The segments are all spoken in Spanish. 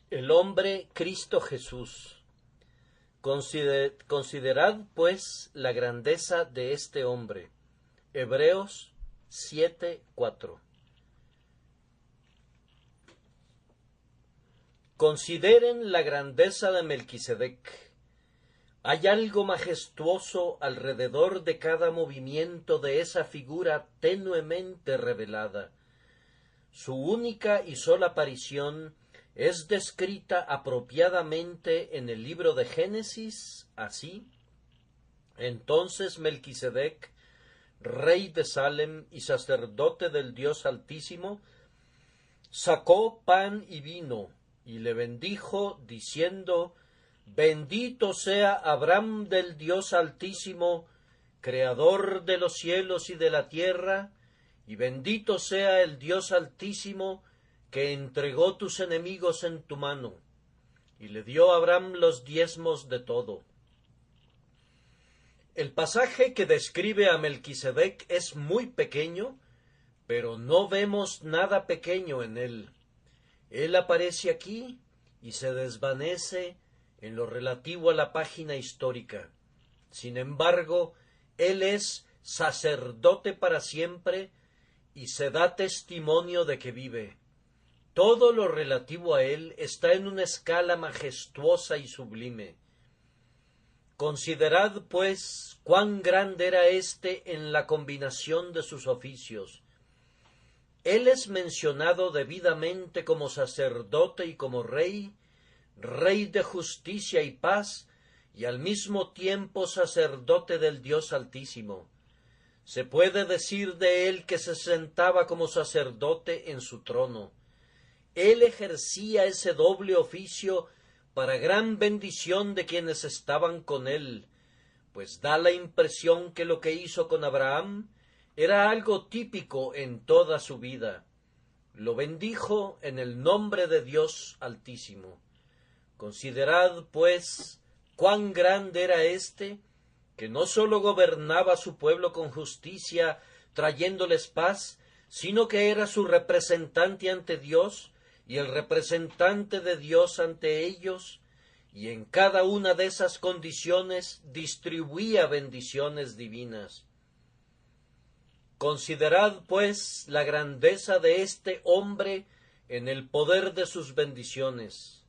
El hombre Cristo Jesús. Considerad, pues, la grandeza de este hombre. Hebreos 7:4. Consideren la grandeza de Melquisedec. Hay algo majestuoso alrededor de cada movimiento de esa figura tenuemente revelada. Su única y sola aparición es descrita apropiadamente en el libro de Génesis así: entonces Melquisedec, rey de Salem y sacerdote del Dios Altísimo, sacó pan y vino y le bendijo diciendo: bendito sea Abraham del Dios Altísimo, creador de los cielos y de la tierra, y bendito sea el Dios Altísimo, que entregó tus enemigos en tu mano. Y le dio a Abraham los diezmos de todo. El pasaje que describe a Melquisedec es muy pequeño, pero no vemos nada pequeño en él. Él aparece aquí y se desvanece en lo relativo a la página histórica. Sin embargo, él es sacerdote para siempre y se da testimonio de que vive. Todo lo relativo a él está en una escala majestuosa y sublime. Considerad, pues, cuán grande era éste en la combinación de sus oficios. Él es mencionado debidamente como sacerdote y como rey, rey de justicia y paz, y al mismo tiempo sacerdote del Dios Altísimo. Se puede decir de él que se sentaba como sacerdote en su trono. Él ejercía ese doble oficio para gran bendición de quienes estaban con él, pues da la impresión que lo que hizo con Abraham era algo típico en toda su vida. Lo bendijo en el nombre de Dios Altísimo. Considerad, pues, cuán grande era éste, que no sólo gobernaba a su pueblo con justicia, trayéndoles paz, sino que era su representante ante Dios, y el representante de Dios ante ellos, y en cada una de esas condiciones distribuía bendiciones divinas. Considerad, pues, la grandeza de este hombre en el poder de sus bendiciones.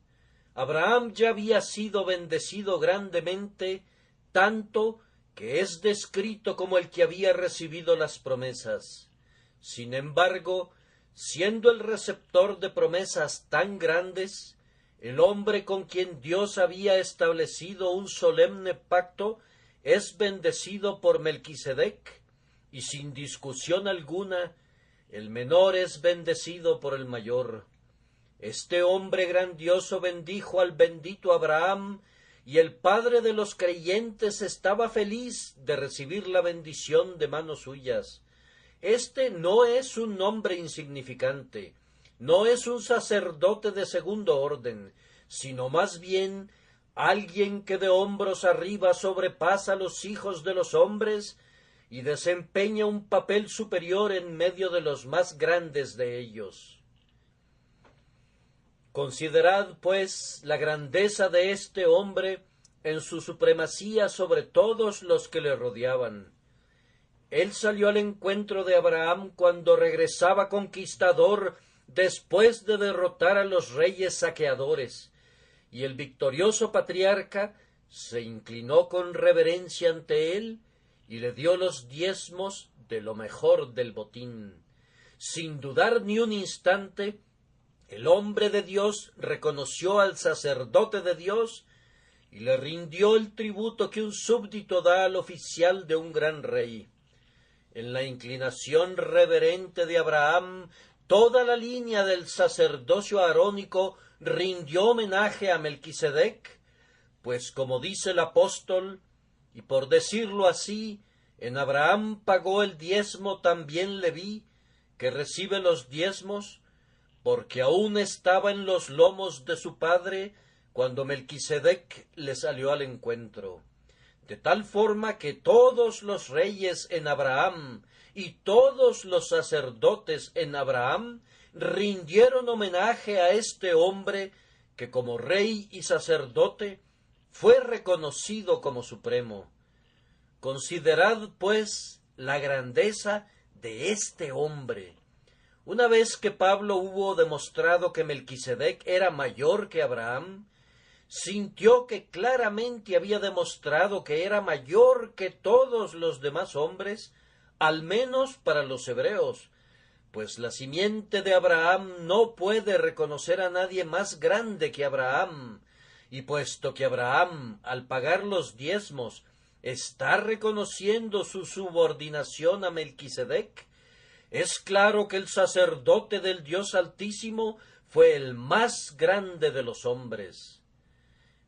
Abraham ya había sido bendecido grandemente, tanto que es descrito como el que había recibido las promesas. Sin embargo, siendo el receptor de promesas tan grandes, el hombre con quien Dios había establecido un solemne pacto es bendecido por Melquisedec, y sin discusión alguna, el menor es bendecido por el mayor. Este hombre grandioso bendijo al bendito Abraham, y el padre de los creyentes estaba feliz de recibir la bendición de manos suyas. Este no es un hombre insignificante, no es un sacerdote de segundo orden, sino más bien alguien que de hombros arriba sobrepasa a los hijos de los hombres y desempeña un papel superior en medio de los más grandes de ellos. Considerad, pues, la grandeza de este hombre en su supremacía sobre todos los que le rodeaban. Él salió al encuentro de Abraham cuando regresaba conquistador después de derrotar a los reyes saqueadores, y el victorioso patriarca se inclinó con reverencia ante él y le dio los diezmos de lo mejor del botín. Sin dudar ni un instante, el hombre de Dios reconoció al sacerdote de Dios y le rindió el tributo que un súbdito da al oficial de un gran rey. En la inclinación reverente de Abraham, toda la línea del sacerdocio arónico rindió homenaje a Melquisedec, pues como dice el apóstol, y por decirlo así, en Abraham pagó el diezmo también Leví, que recibe los diezmos, porque aún estaba en los lomos de su padre cuando Melquisedec le salió al encuentro. De tal forma que todos los reyes en Abraham y todos los sacerdotes en Abraham rindieron homenaje a este hombre que como rey y sacerdote fue reconocido como supremo. Considerad, pues, la grandeza de este hombre. Una vez que Pablo hubo demostrado que Melquisedec era mayor que Abraham, sintió que claramente había demostrado que era mayor que todos los demás hombres, al menos para los hebreos, pues la simiente de Abraham no puede reconocer a nadie más grande que Abraham, y puesto que Abraham, al pagar los diezmos, está reconociendo su subordinación a Melquisedec, es claro que el sacerdote del Dios Altísimo fue el más grande de los hombres.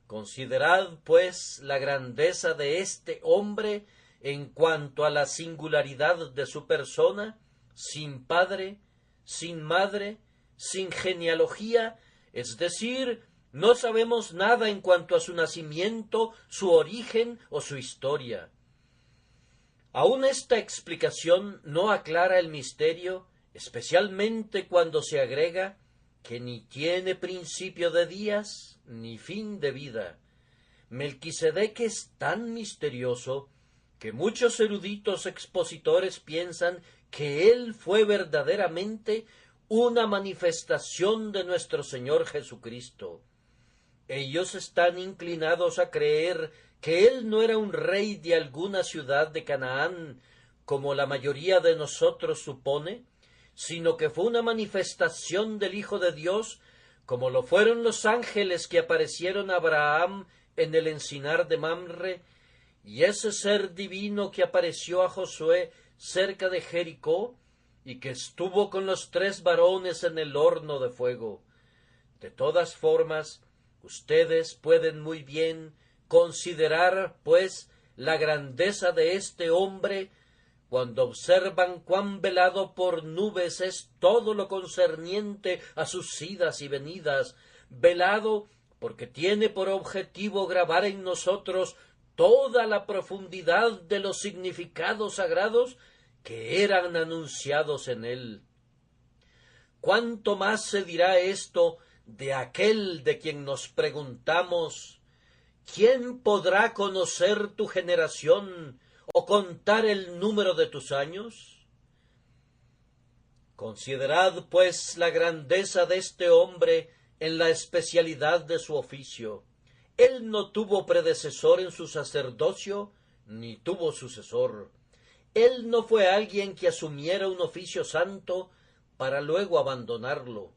Considerad, pues, la grandeza de este hombre en cuanto a la singularidad de su persona, sin padre, sin madre, sin genealogía, es decir, no sabemos nada en cuanto a su nacimiento, su origen o su historia. Aún esta explicación no aclara el misterio, especialmente cuando se agrega que ni tiene principio de días ni fin de vida. Melquisedec es tan misterioso que muchos eruditos expositores piensan que él fue verdaderamente una manifestación de nuestro Señor Jesucristo. Ellos están inclinados a creer que él no era un rey de alguna ciudad de Canaán, como la mayoría de nosotros supone, sino que fue una manifestación del Hijo de Dios, como lo fueron los ángeles que aparecieron a Abraham en el encinar de Mamre, y ese ser divino que apareció a Josué cerca de Jericó, y que estuvo con los 3 varones en el horno de fuego. De todas formas, ustedes pueden muy bien considerar, pues, la grandeza de este hombre cuando observan cuán velado por nubes es todo lo concerniente a sus idas y venidas, velado porque tiene por objetivo grabar en nosotros toda la profundidad de los significados sagrados que eran anunciados en él. ¿Cuánto más se dirá esto de aquel de quien nos preguntamos: ¿quién podrá conocer tu generación o contar el número de tus años? Considerad, pues, la grandeza de este hombre en la especialidad de su oficio. Él no tuvo predecesor en su sacerdocio, ni tuvo sucesor. Él no fue alguien que asumiera un oficio santo para luego abandonarlo.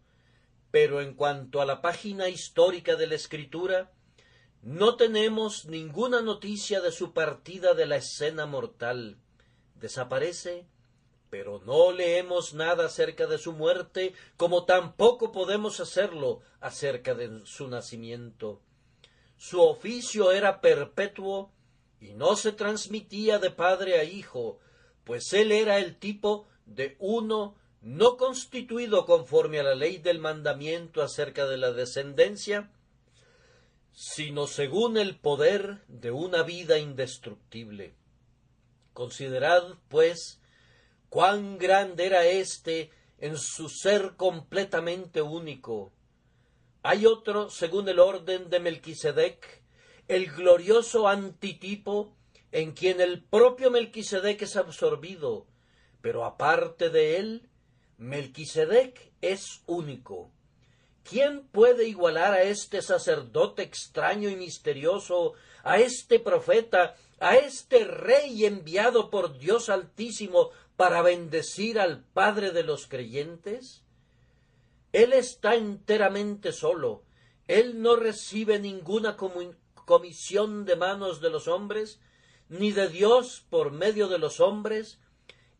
Pero en cuanto a la página histórica de la Escritura, no tenemos ninguna noticia de su partida de la escena mortal. Desaparece, pero no leemos nada acerca de su muerte, como tampoco podemos hacerlo acerca de su nacimiento. Su oficio era perpetuo y no se transmitía de padre a hijo, pues él era el tipo de uno no constituido conforme a la ley del mandamiento acerca de la descendencia, sino según el poder de una vida indestructible. Considerad, pues, cuán grande era éste en su ser completamente único. Hay otro, según el orden de Melquisedec, el glorioso antitipo, en quien el propio Melquisedec es absorbido, pero aparte de él, Melquisedec es único. ¿Quién puede igualar a este sacerdote extraño y misterioso, a este profeta, a este rey enviado por Dios Altísimo para bendecir al Padre de los creyentes? Él está enteramente solo. Él no recibe ninguna comisión de manos de los hombres, ni de Dios por medio de los hombres.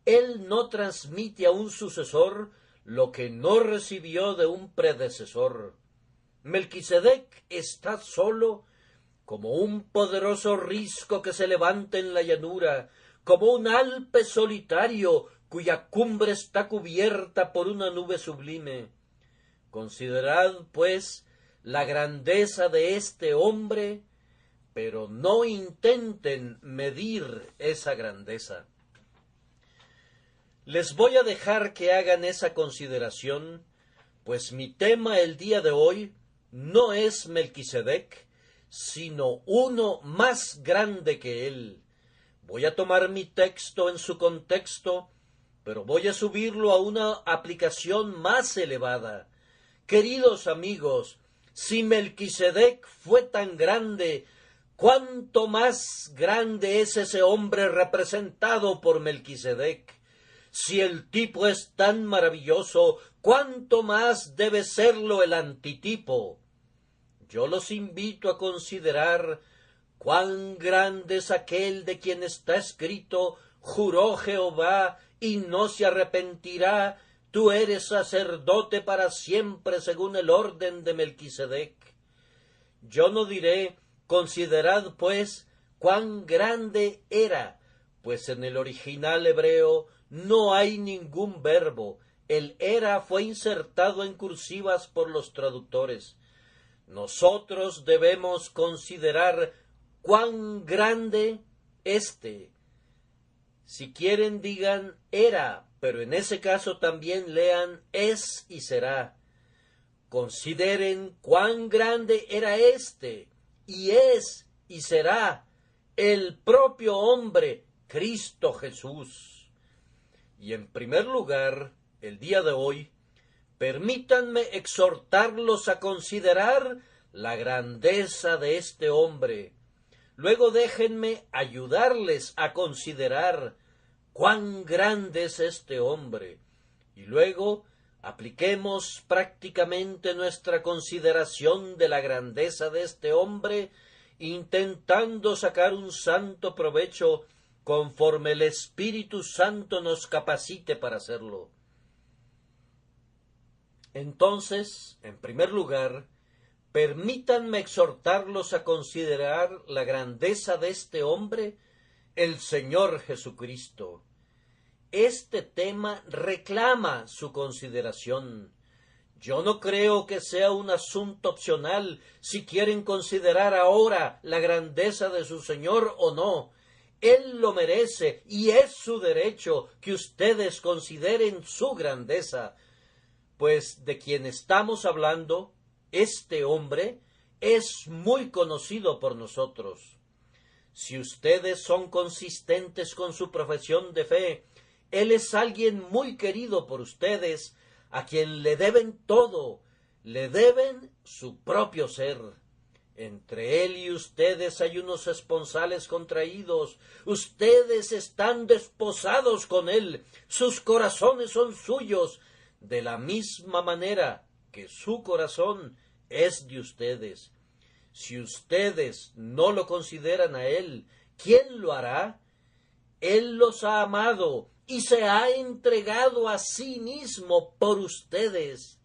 Él no transmite a un sucesor lo que no recibió de un predecesor. Melquisedec está solo, como un poderoso risco que se levanta en la llanura, como un Alpe solitario cuya cumbre está cubierta por una nube sublime. Considerad, pues, la grandeza de este hombre, pero no intenten medir esa grandeza. Les voy a dejar que hagan esa consideración, pues mi tema el día de hoy no es Melquisedec, sino uno más grande que él. Voy a tomar mi texto en su contexto, pero voy a subirlo a una aplicación más elevada. Queridos amigos, si Melquisedec fue tan grande, ¿cuánto más grande es ese hombre representado por Melquisedec? Si el tipo es tan maravilloso, ¿cuánto más debe serlo el antitipo? Yo los invito a considerar cuán grande es aquel de quien está escrito: juró Jehová y no se arrepentirá, tú eres sacerdote para siempre según el orden de Melquisedec. Yo no diré: considerad pues cuán grande era, pues en el original hebreo no hay ningún verbo. El era fue insertado en cursivas por los traductores. Nosotros debemos considerar cuán grande Si quieren digan era, pero en ese caso también lean es y será. Consideren cuán grande era y es y será el propio hombre, Cristo Jesús. Y en primer lugar, el día de hoy, permítanme exhortarlos a considerar la grandeza de este hombre. Luego déjenme ayudarles a considerar cuán grande es este hombre. Y luego apliquemos prácticamente nuestra consideración de la grandeza de este hombre, intentando sacar un santo provecho conforme el Espíritu Santo nos capacite para hacerlo. Entonces, en primer lugar, permítanme exhortarlos a considerar la grandeza de este hombre, el Señor Jesucristo. Este tema reclama su consideración. Yo no creo que sea un asunto opcional si quieren considerar ahora la grandeza de su Señor o no. Él lo merece y es su derecho que ustedes consideren su grandeza, pues de quien estamos hablando, este hombre, es muy conocido por nosotros. Si ustedes son consistentes con su profesión de fe, él es alguien muy querido por ustedes, a quien le deben todo, le deben su propio ser. Entre él y ustedes hay unos esponsales contraídos, ustedes están desposados con él, sus corazones son suyos, de la misma manera que su corazón es de ustedes. Si ustedes no lo consideran a él, ¿quién lo hará? Él los ha amado y se ha entregado a sí mismo por ustedes.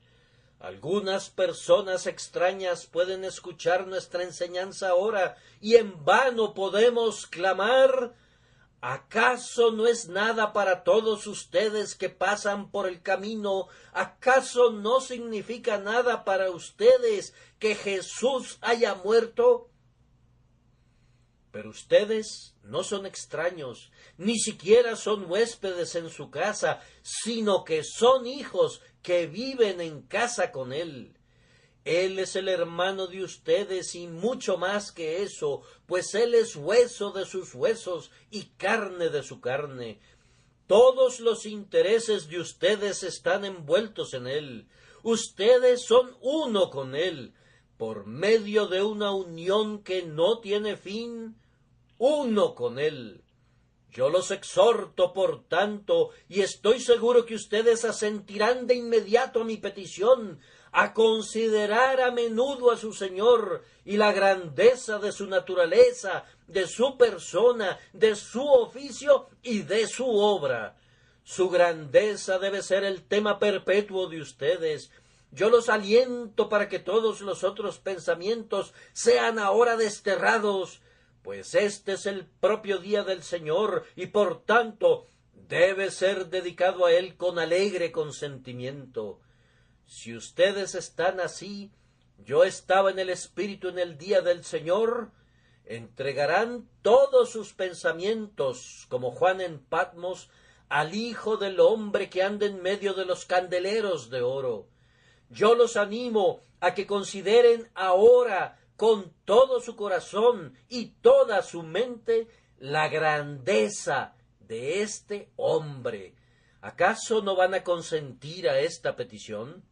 Algunas personas extrañas pueden escuchar nuestra enseñanza ahora y en vano podemos clamar: ¿acaso no es nada para todos ustedes que pasan por el camino? ¿Acaso no significa nada para ustedes que Jesús haya muerto? Pero ustedes no son extraños, ni siquiera son huéspedes en su casa, sino que son hijos que viven en casa con él. Él es el hermano de ustedes y mucho más que eso, pues él es hueso de sus huesos y carne de su carne. Todos los intereses de ustedes están envueltos en él. Ustedes son uno con él, por medio de una unión que no tiene fin, uno con él. Yo los exhorto, por tanto, y estoy seguro que ustedes asentirán de inmediato a mi petición, a considerar a menudo a su Señor y la grandeza de su naturaleza, de su persona, de su oficio y de su obra. Su grandeza debe ser el tema perpetuo de ustedes. Yo los aliento para que todos los otros pensamientos sean ahora desterrados, pues este es el propio día del Señor y por tanto debe ser dedicado a él con alegre consentimiento. Si ustedes están así, yo estaba en el Espíritu en el día del Señor, entregarán todos sus pensamientos, como Juan en Patmos, al Hijo del Hombre que anda en medio de los candeleros de oro. yo los animo a que consideren ahora con todo su corazón y toda su mente la grandeza de este hombre. ¿Acaso no van a consentir a esta petición?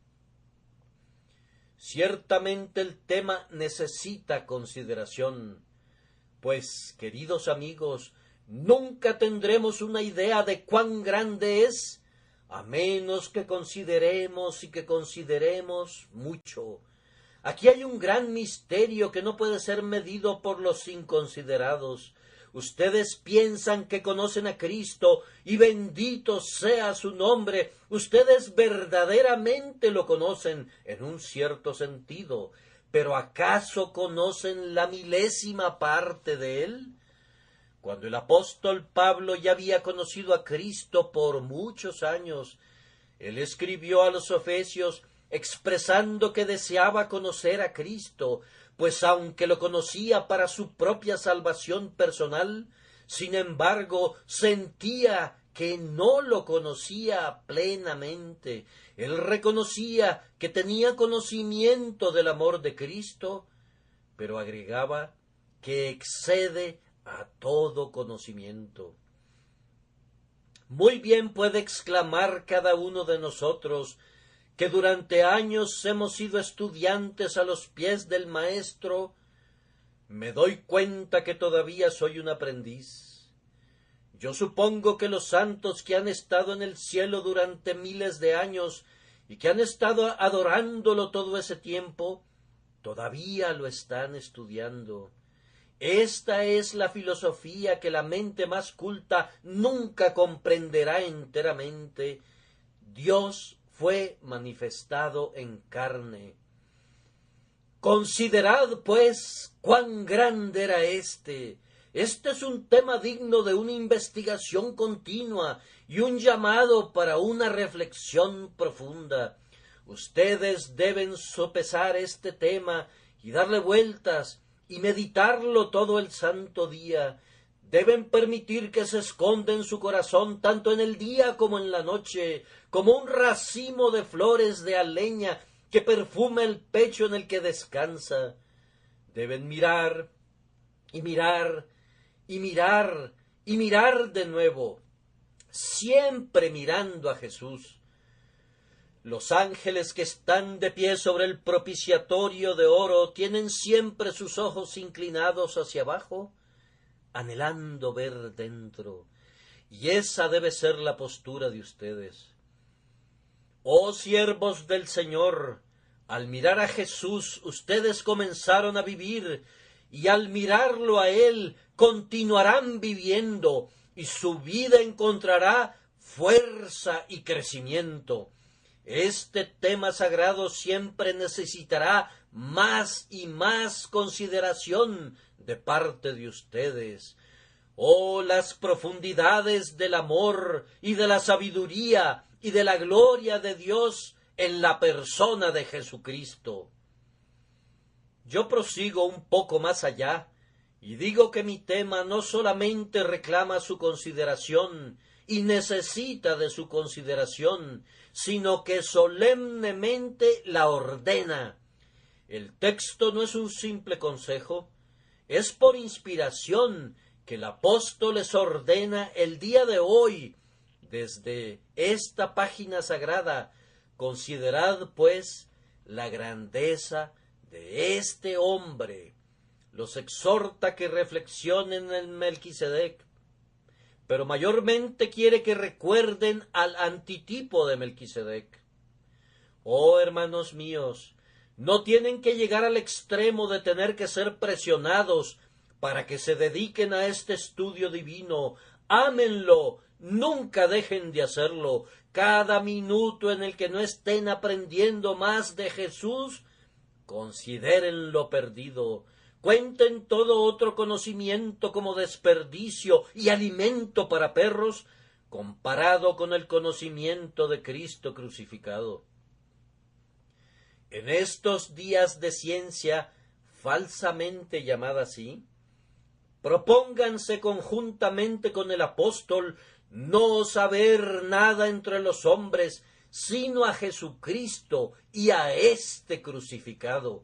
Ciertamente el tema necesita consideración, pues, queridos amigos, nunca tendremos una idea de cuán grande es, a menos que consideremos y que consideremos mucho. Aquí hay un gran misterio que no puede ser medido por los inconsiderados. Ustedes piensan que conocen a Cristo, y bendito sea su nombre. Ustedes verdaderamente lo conocen en un cierto sentido, pero ¿acaso conocen la milésima parte de él? Cuando el apóstol Pablo ya había conocido a Cristo por muchos años, él escribió a los Efesios expresando que deseaba conocer a Cristo, pues aunque lo conocía para su propia salvación personal, sin embargo sentía que no lo conocía plenamente. Él reconocía que tenía conocimiento del amor de Cristo, pero agregaba que excede a todo conocimiento. Muy bien puede exclamar cada uno de nosotros que durante años hemos sido estudiantes a los pies del Maestro: me doy cuenta que todavía soy un aprendiz. Yo supongo que los santos que han estado en el cielo durante miles de años y que han estado adorándolo todo ese tiempo, todavía lo están estudiando. Esta es la filosofía que la mente más culta nunca comprenderá enteramente. Dios fue manifestado en carne. Considerad, pues, cuán grande era éste. Este es un tema digno de una investigación continua y un llamado para una reflexión profunda. Ustedes deben sopesar este tema y darle vueltas y meditarlo todo el santo día. Deben permitir que se esconda en su corazón, tanto en el día como en la noche, como un racimo de flores de aleña que perfuma el pecho en el que descansa. Deben mirar y mirar y mirar y mirar de nuevo, siempre mirando a Jesús. Los ángeles que están de pie sobre el propiciatorio de oro tienen siempre sus ojos inclinados hacia abajo, anhelando ver dentro, y esa debe ser la postura de ustedes. Oh siervos del Señor, al mirar a Jesús ustedes comenzaron a vivir, y al mirarlo a Él continuarán viviendo, y su vida encontrará fuerza y crecimiento. Este tema sagrado siempre necesitará más y más consideración de parte de ustedes. Oh, las profundidades del amor y de la sabiduría y de la gloria de Dios en la persona de Jesucristo. Yo prosigo un poco más allá y digo que mi tema no solamente reclama su consideración y necesita de su consideración, sino que solemnemente la ordena. El texto no es un simple consejo, es por inspiración que el apóstol les ordena el día de hoy, desde esta página sagrada: considerad, pues, la grandeza de este hombre. Los exhorta que reflexionen en Melquisedec, pero mayormente quiere que recuerden al antitipo de Melquisedec. Oh, hermanos míos, no tienen que llegar al extremo de tener que ser presionados para que se dediquen a este estudio divino. Ámenlo, nunca dejen de hacerlo. Cada minuto en el que no estén aprendiendo más de Jesús, considérenlo perdido. Cuenten todo otro conocimiento como desperdicio y alimento para perros, comparado con el conocimiento de Cristo crucificado. En estos días de ciencia, falsamente llamada así, propónganse conjuntamente con el apóstol no saber nada entre los hombres, sino a Jesucristo y a éste crucificado.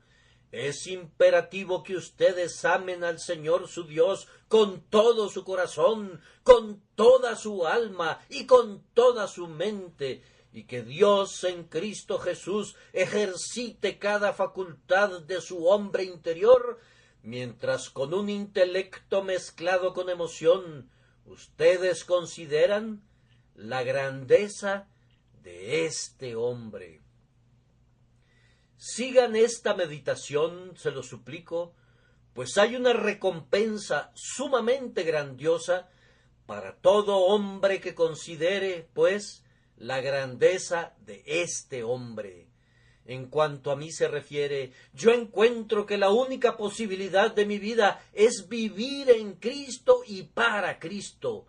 Es imperativo que ustedes amen al Señor su Dios con todo su corazón, con toda su alma y con toda su mente, y que Dios en Cristo Jesús ejercite cada facultad de su hombre interior, mientras con un intelecto mezclado con emoción ustedes consideran la grandeza de este hombre. Sigan esta meditación, se lo suplico, pues hay una recompensa sumamente grandiosa para todo hombre que considere, pues, la grandeza de este hombre. En cuanto a mí se refiere, yo encuentro que la única posibilidad de mi vida es vivir en Cristo y para Cristo.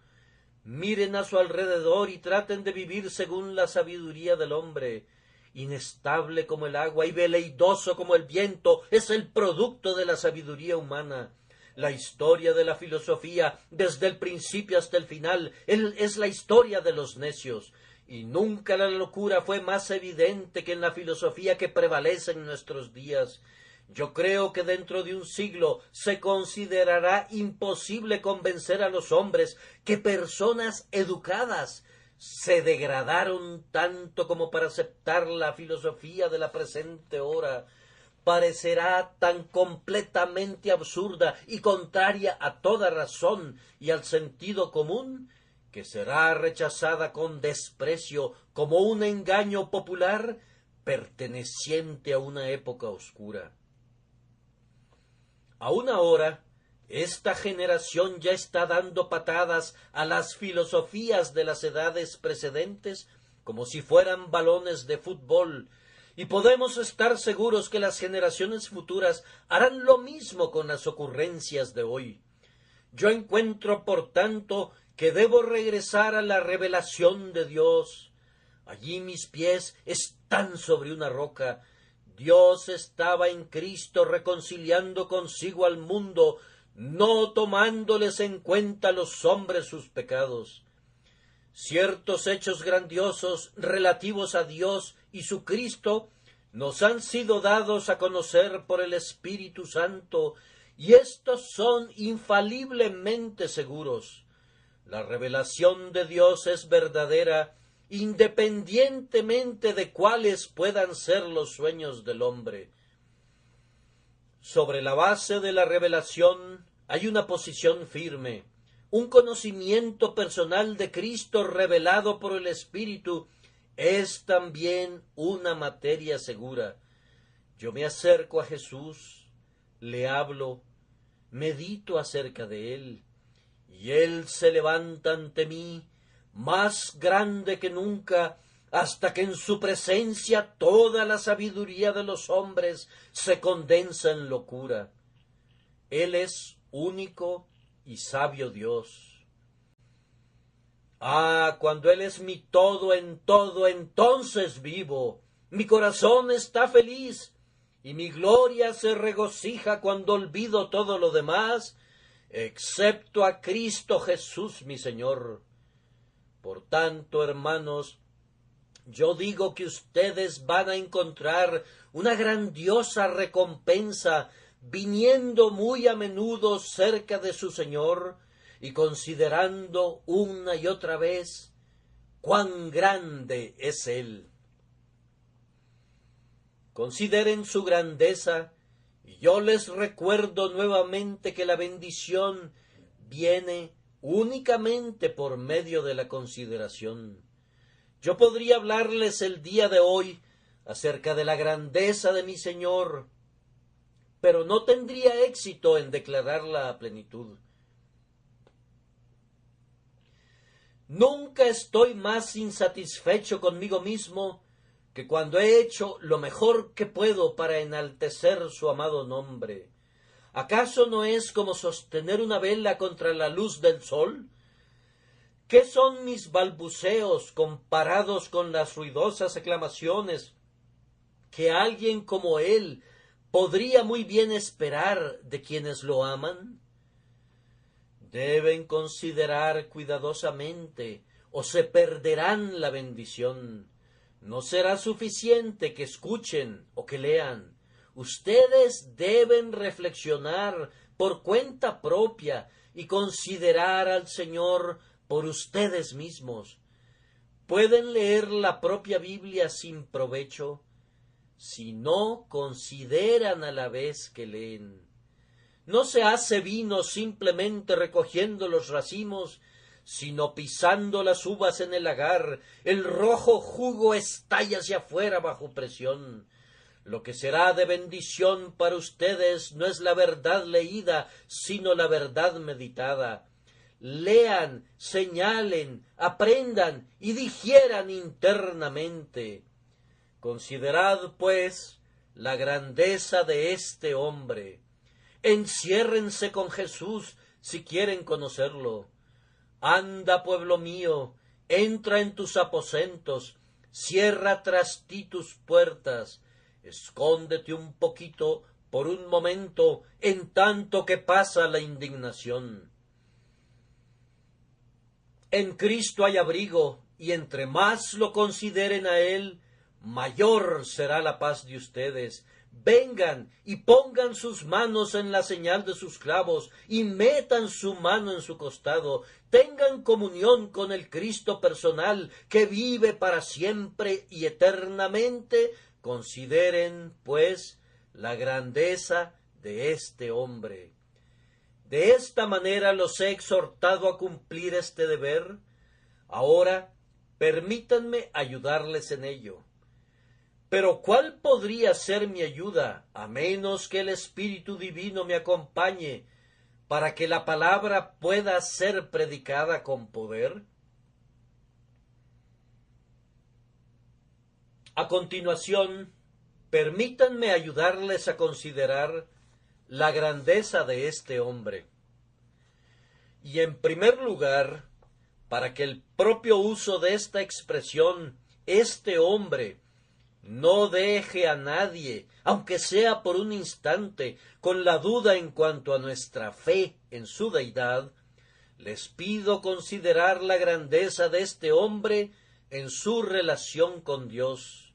Miren a su alrededor y traten de vivir según la sabiduría del hombre. Inestable como el agua y veleidoso como el viento, es el producto de la sabiduría humana. La historia de la filosofía, desde el principio hasta el final, es la historia de los necios. Y nunca la locura fue más evidente que en la filosofía que prevalece en nuestros días. Yo creo que dentro de un siglo se considerará imposible convencer a los hombres que personas educadas se degradaron tanto como para aceptar la filosofía de la presente hora. Parecerá tan completamente absurda y contraria a toda razón y al sentido común, que será rechazada con desprecio como un engaño popular perteneciente a una época oscura. Aún ahora, esta generación ya está dando patadas a las filosofías de las edades precedentes como si fueran balones de fútbol, y podemos estar seguros que las generaciones futuras harán lo mismo con las ocurrencias de hoy. Yo encuentro, por tanto, que debo regresar a la revelación de Dios. Allí mis pies están sobre una roca. Dios estaba en Cristo reconciliando consigo al mundo, no tomándoles en cuenta a los hombres sus pecados. Ciertos hechos grandiosos relativos a Dios y su Cristo nos han sido dados a conocer por el Espíritu Santo, y estos son infaliblemente seguros. La revelación de Dios es verdadera, independientemente de cuáles puedan ser los sueños del hombre. Sobre la base de la revelación hay una posición firme, un conocimiento personal de Cristo revelado por el Espíritu es también una materia segura. Yo me acerco a Jesús, le hablo, medito acerca de Él, y Él se levanta ante mí, más grande que nunca, hasta que en su presencia toda la sabiduría de los hombres se condensa en locura. Él es único y sabio Dios. Ah, cuando Él es mi todo en todo, entonces vivo. Mi corazón está feliz, y mi gloria se regocija cuando olvido todo lo demás, excepto a Cristo Jesús mi Señor. Por tanto, hermanos, yo digo que ustedes van a encontrar una grandiosa recompensa viniendo muy a menudo cerca de su Señor y considerando una y otra vez cuán grande es Él. Consideren su grandeza, y yo les recuerdo nuevamente que la bendición viene únicamente por medio de la consideración. Yo podría hablarles el día de hoy acerca de la grandeza de mi Señor, pero no tendría éxito en declararla a plenitud. Nunca estoy más insatisfecho conmigo mismo que cuando he hecho lo mejor que puedo para enaltecer su amado nombre. ¿Acaso no es como sostener una vela contra la luz del sol? ¿Qué son mis balbuceos comparados con las ruidosas aclamaciones que alguien como él podría muy bien esperar de quienes lo aman? Deben considerar cuidadosamente, o se perderán la bendición. No será suficiente que escuchen o que lean. Ustedes deben reflexionar por cuenta propia y considerar al Señor por ustedes mismos. Pueden leer la propia Biblia sin provecho si no consideran a la vez que leen. No se hace vino simplemente recogiendo los racimos, sino pisando las uvas en el lagar. El rojo jugo estalla hacia afuera bajo presión. Lo que será de bendición para ustedes no es la verdad leída, sino la verdad meditada. Lean, señalen, aprendan y digieran internamente. Considerad, pues, la grandeza de este hombre. Enciérrense con Jesús si quieren conocerlo. Anda, pueblo mío, entra en tus aposentos, cierra tras ti tus puertas, escóndete un poquito por un momento en tanto que pasa la indignación. En Cristo hay abrigo, y entre más lo consideren a Él, mayor será la paz de ustedes. Vengan y pongan sus manos en la señal de sus clavos y metan su mano en su costado. Tengan comunión con el Cristo personal que vive para siempre y eternamente. Consideren, pues, la grandeza de este hombre. De esta manera los he exhortado a cumplir este deber. Ahora, permítanme ayudarles en ello. Pero ¿cuál podría ser mi ayuda, a menos que el Espíritu Divino me acompañe, para que la palabra pueda ser predicada con poder? A continuación, permítanme ayudarles a considerar la grandeza de este hombre. Y en primer lugar, para que el propio uso de esta expresión, este hombre, no deje a nadie, aunque sea por un instante, con la duda en cuanto a nuestra fe en su deidad, les pido considerar la grandeza de este hombre en su relación con Dios,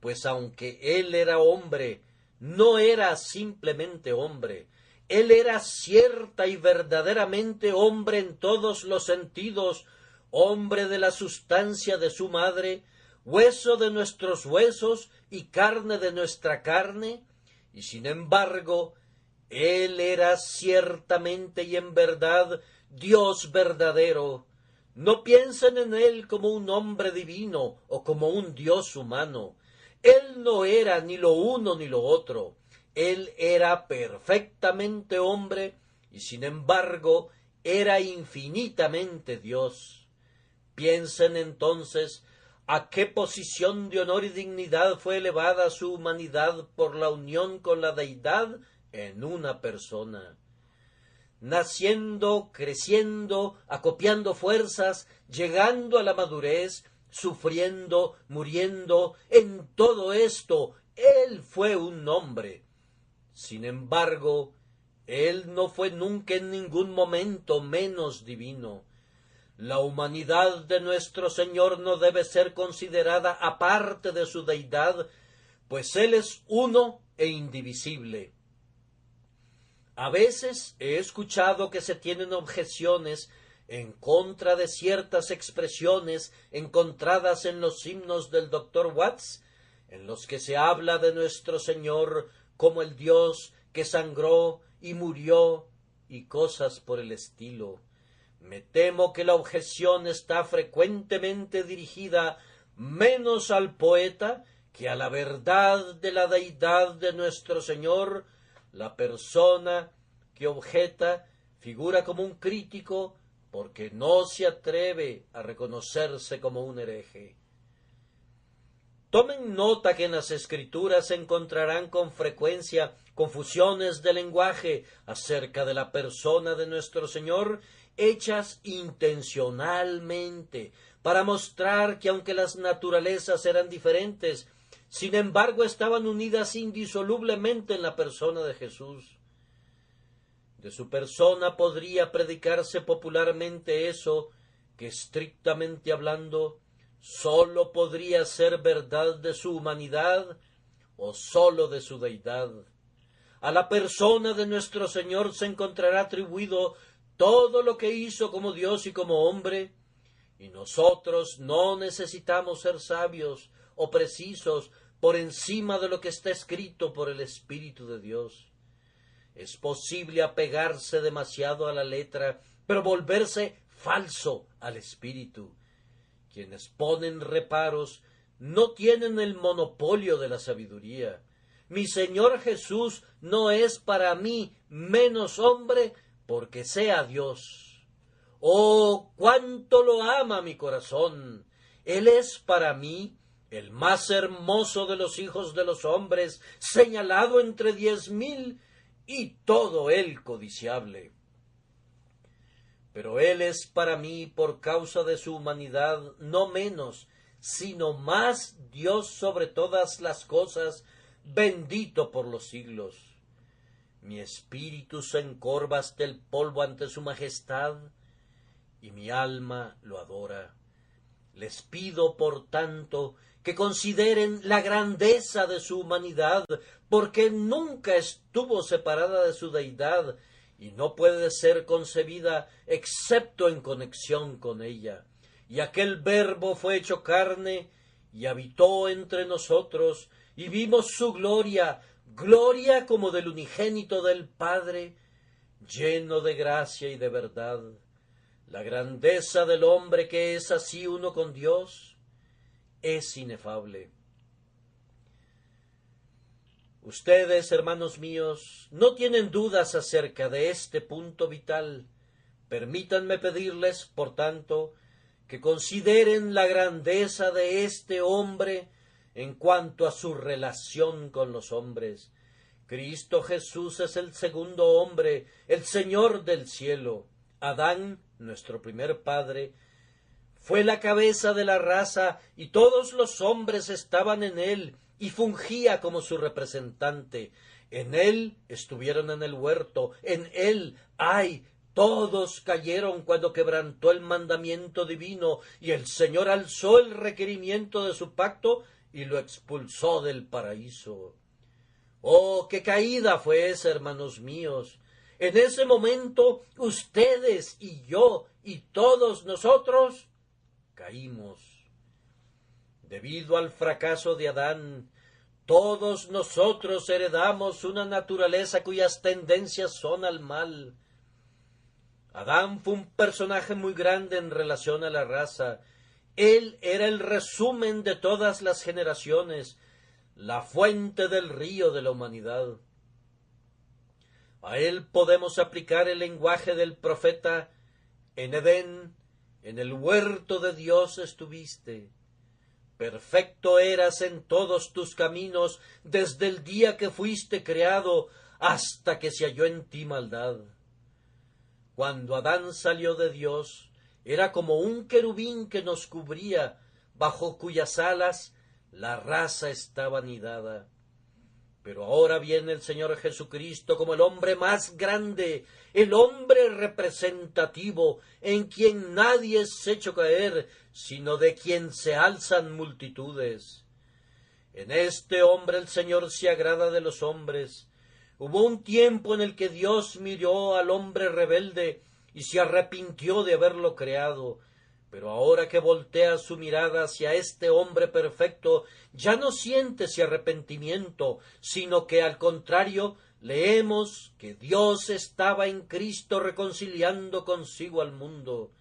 pues aunque él era hombre, no era simplemente hombre, él era cierta y verdaderamente hombre en todos los sentidos, hombre de la sustancia de su madre, hueso de nuestros huesos y carne de nuestra carne, y sin embargo, él era ciertamente y en verdad Dios verdadero. No piensen en él como un hombre divino o como un Dios humano. Él no era ni lo uno ni lo otro. Él era perfectamente hombre y sin embargo era infinitamente Dios. Piensen entonces a qué posición de honor y dignidad fue elevada su humanidad por la unión con la deidad en una persona. Naciendo, creciendo, acopiando fuerzas, llegando a la madurez, sufriendo, muriendo, en todo esto, él fue un hombre. Sin embargo, él no fue nunca en ningún momento menos divino. La humanidad de nuestro Señor no debe ser considerada aparte de su deidad, pues Él es uno e indivisible. A veces he escuchado que se tienen objeciones en contra de ciertas expresiones encontradas en los himnos del Dr. Watts, en los que se habla de nuestro Señor como el Dios que sangró y murió y cosas por el estilo. Me temo que la objeción está frecuentemente dirigida menos al poeta que a la verdad de la deidad de nuestro Señor. La persona que objeta figura como un crítico porque no se atreve a reconocerse como un hereje. Tomen nota que en las Escrituras se encontrarán con frecuencia confusiones de lenguaje acerca de la persona de nuestro Señor, hechas intencionalmente, para mostrar que aunque las naturalezas eran diferentes, sin embargo estaban unidas indisolublemente en la persona de Jesús. De su persona podría predicarse popularmente eso, que estrictamente hablando, sólo podría ser verdad de su humanidad o sólo de su deidad. A la persona de nuestro Señor se encontrará atribuido todo lo que hizo como Dios y como hombre, y nosotros no necesitamos ser sabios o precisos por encima de lo que está escrito por el Espíritu de Dios. Es posible apegarse demasiado a la letra, pero volverse falso al Espíritu. Quienes ponen reparos no tienen el monopolio de la sabiduría. Mi Señor Jesús no es para mí menos hombre porque sea Dios. ¡Oh, cuánto lo ama mi corazón! Él es para mí el más hermoso de los hijos de los hombres, señalado entre 10,000, y todo él codiciable. Pero él es para mí, por causa de su humanidad, no menos, sino más Dios sobre todas las cosas, bendito por los siglos. Mi espíritu se encorva hasta el polvo ante su majestad, y mi alma lo adora. Les pido, por tanto, que consideren la grandeza de su humanidad, porque nunca estuvo separada de su deidad, y no puede ser concebida excepto en conexión con ella. Y aquel Verbo fue hecho carne, y habitó entre nosotros, y vimos su gloria, gloria como del unigénito del Padre, lleno de gracia y de verdad. La grandeza del hombre que es así uno con Dios es inefable. Ustedes, hermanos míos, no tienen dudas acerca de este punto vital. Permítanme pedirles, por tanto, que consideren la grandeza de este hombre en cuanto a su relación con los hombres. Cristo Jesús es el segundo hombre, el Señor del cielo. Adán, nuestro primer padre, fue la cabeza de la raza y todos los hombres estaban en él y fungía como su representante. En él estuvieron en el huerto, en él, todos cayeron cuando quebrantó el mandamiento divino y el Señor alzó el requerimiento de su pacto y lo expulsó del paraíso. ¡Oh, qué caída fue esa, hermanos míos! En ese momento, ustedes y yo y todos nosotros caímos. Debido al fracaso de Adán, todos nosotros heredamos una naturaleza cuyas tendencias son al mal. Adán fue un personaje muy grande en relación a la raza. Él era el resumen de todas las generaciones, la fuente del río de la humanidad. A él podemos aplicar el lenguaje del profeta: en Edén, en el huerto de Dios estuviste. Perfecto eras en todos tus caminos desde el día que fuiste creado hasta que se halló en ti maldad. Cuando Adán salió de Dios, era como un querubín que nos cubría, bajo cuyas alas la raza estaba anidada. Pero ahora viene el Señor Jesucristo como el hombre más grande, el hombre representativo, en quien nadie es hecho caer, sino de quien se alzan multitudes. En este hombre el Señor se agrada de los hombres. Hubo un tiempo en el que Dios miró al hombre rebelde y se arrepintió de haberlo creado. Pero ahora que voltea su mirada hacia este hombre perfecto, ya no siente ese arrepentimiento, sino que al contrario leemos que Dios estaba en Cristo reconciliando consigo al mundo.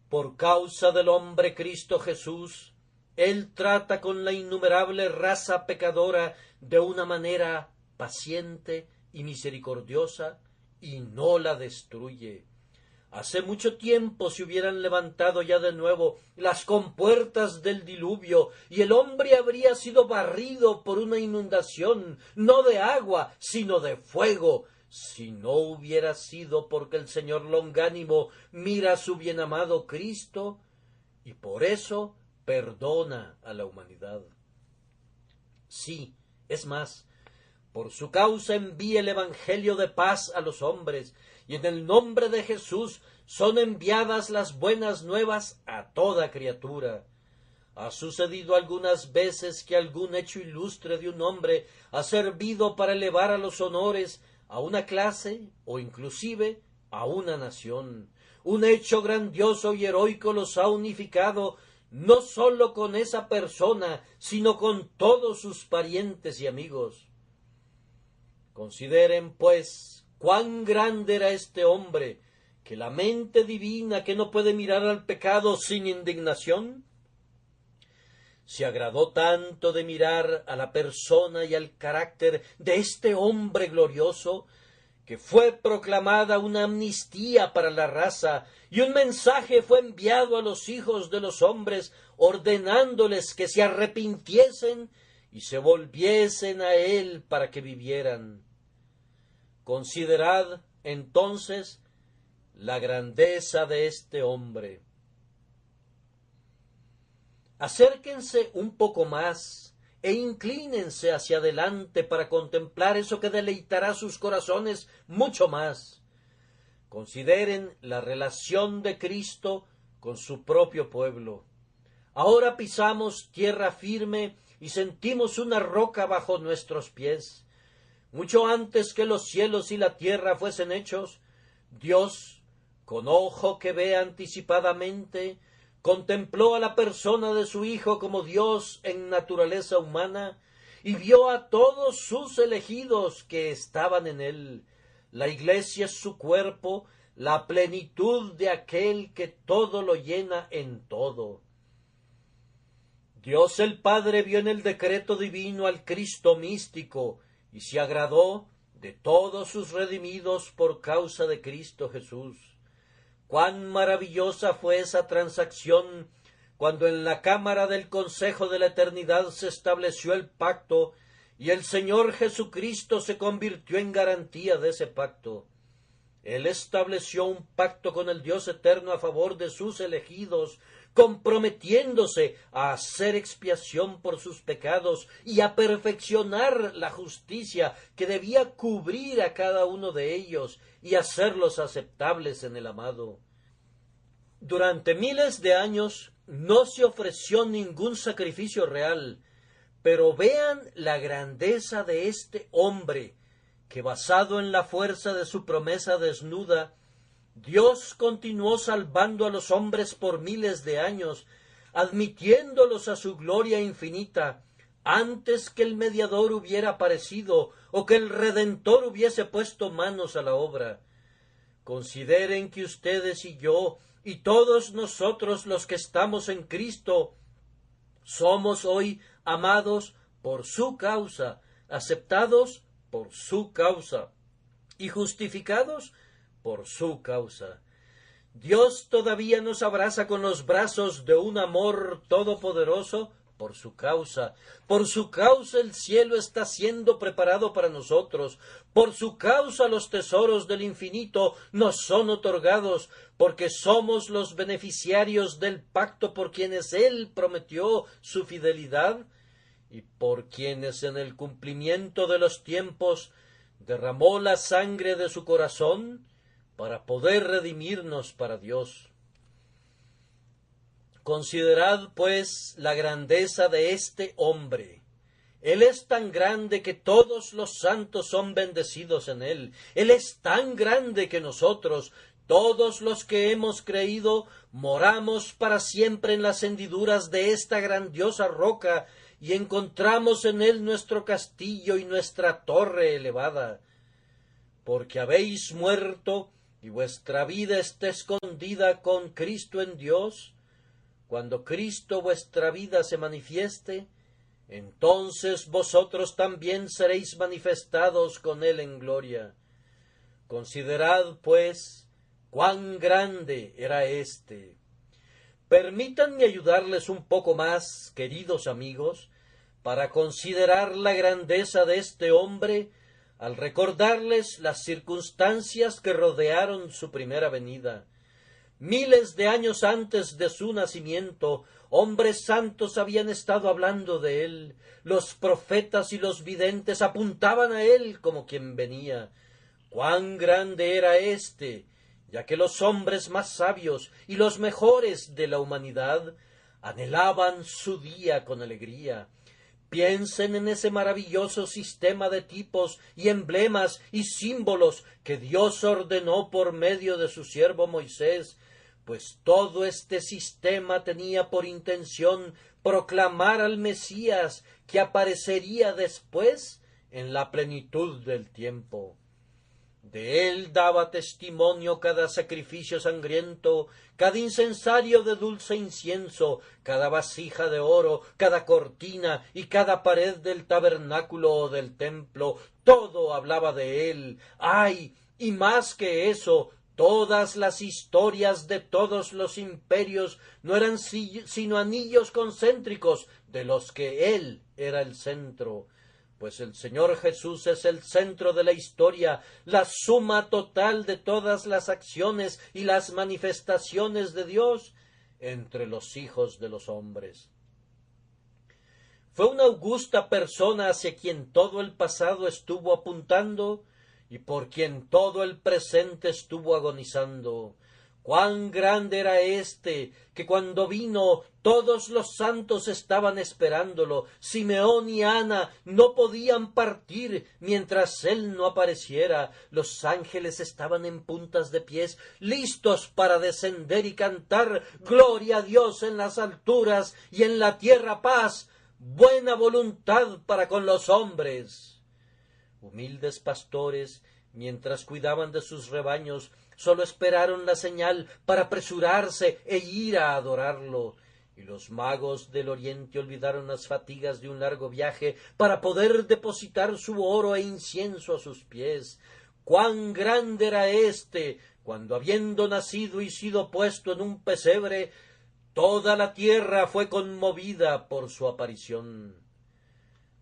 Por causa del hombre Cristo Jesús, Él trata con la innumerable raza pecadora de una manera paciente y misericordiosa, y no la destruye. Hace mucho tiempo se hubieran levantado ya de nuevo las compuertas del diluvio, y el hombre habría sido barrido por una inundación, no de agua, sino de fuego, si no hubiera sido porque el Señor longánimo mira a su bienamado Cristo, y por eso perdona a la humanidad. Sí, es más, Por su causa envía el Evangelio de paz a los hombres, y en el nombre de Jesús son enviadas las buenas nuevas a toda criatura. Ha sucedido algunas veces que algún hecho ilustre de un hombre ha servido para elevar a los honores a una clase o inclusive a una nación. Un hecho grandioso y heroico los ha unificado no sólo con esa persona, sino con todos sus parientes y amigos. Consideren, pues, cuán grande era este hombre, que la mente divina que no puede mirar al pecado sin indignación, se agradó tanto de mirar a la persona y al carácter de este hombre glorioso, que fue proclamada una amnistía para la raza, y un mensaje fue enviado a los hijos de los hombres, ordenándoles que se arrepintiesen y se volviesen a él para que vivieran. Considerad, entonces, la grandeza de este hombre. Acérquense un poco más e inclínense hacia adelante para contemplar eso que deleitará sus corazones mucho más. Consideren la relación de Cristo con su propio pueblo. Ahora pisamos tierra firme y sentimos una roca bajo nuestros pies. Mucho antes que los cielos y la tierra fuesen hechos, Dios, con ojo que ve anticipadamente, contempló a la persona de su Hijo como Dios en naturaleza humana, y vio a todos sus elegidos que estaban en él. La Iglesia es su cuerpo, la plenitud de aquel que todo lo llena en todo. Dios el Padre vio en el decreto divino al Cristo místico, y se agradó de todos sus redimidos por causa de Cristo Jesús. Cuán maravillosa fue esa transacción cuando en la cámara del Consejo de la Eternidad se estableció el pacto y el Señor Jesucristo se convirtió en garantía de ese pacto. Él estableció un pacto con el Dios eterno a favor de sus elegidos, comprometiéndose a hacer expiación por sus pecados y a perfeccionar la justicia que debía cubrir a cada uno de ellos y hacerlos aceptables en el amado. Durante miles de años no se ofreció ningún sacrificio real, pero vean la grandeza de este hombre, que basado en la fuerza de su promesa desnuda, Dios continuó salvando a los hombres por miles de años, admitiéndolos a su gloria infinita, antes que el mediador hubiera aparecido o que el Redentor hubiese puesto manos a la obra. Consideren que ustedes y yo, y todos nosotros los que estamos en Cristo, somos hoy amados por su causa, aceptados por su causa y justificados por su causa. Dios todavía nos abraza con los brazos de un amor todopoderoso por su causa. Por su causa el cielo está siendo preparado para nosotros. Por su causa los tesoros del infinito nos son otorgados, porque somos los beneficiarios del pacto por quienes Él prometió su fidelidad y por quienes en el cumplimiento de los tiempos derramó la sangre de su corazón para poder redimirnos para Dios. Considerad, pues, la grandeza de este hombre. Él es tan grande que todos los santos son bendecidos en él. Él es tan grande que nosotros, todos los que hemos creído, moramos para siempre en las hendiduras de esta grandiosa roca y encontramos en él nuestro castillo y nuestra torre elevada. Porque habéis muerto y vuestra vida está escondida con Cristo en Dios. Cuando Cristo vuestra vida se manifieste, entonces vosotros también seréis manifestados con Él en gloria. Considerad, pues, cuán grande era éste. Permítanme ayudarles un poco más, queridos amigos, para considerar la grandeza de este hombre, al recordarles las circunstancias que rodearon su primera venida. Miles de años antes de su nacimiento, hombres santos habían estado hablando de él. Los profetas y los videntes apuntaban a él como quien venía. Cuán grande era éste, ya que los hombres más sabios y los mejores de la humanidad anhelaban su día con alegría. Piensen en ese maravilloso sistema de tipos y emblemas y símbolos que Dios ordenó por medio de su siervo Moisés, pues todo este sistema tenía por intención proclamar al Mesías que aparecería después en la plenitud del tiempo. De él daba testimonio cada sacrificio sangriento, cada incensario de dulce incienso, cada vasija de oro, cada cortina y cada pared del tabernáculo o del templo. Todo hablaba de él. ¡Ay! Y más que eso, todas las historias de todos los imperios no eran sino anillos concéntricos de los que él era el centro. Pues el Señor Jesús es el centro de la historia, la suma total de todas las acciones y las manifestaciones de Dios entre los hijos de los hombres. Fue una augusta persona hacia quien todo el pasado estuvo apuntando y por quien todo el presente estuvo agonizando. Cuán grande era éste, que cuando vino todos los santos estaban esperándolo. Simeón y Ana no podían partir mientras él no apareciera. Los ángeles estaban en puntas de pies, listos para descender y cantar: gloria a Dios en las alturas y en la tierra paz, buena voluntad para con los hombres. Humildes pastores, mientras cuidaban de sus rebaños, sólo esperaron la señal para apresurarse e ir a adorarlo. Y los magos del oriente olvidaron las fatigas de un largo viaje para poder depositar su oro e incienso a sus pies. Cuán grande era éste, cuando habiendo nacido y sido puesto en un pesebre, toda la tierra fue conmovida por su aparición.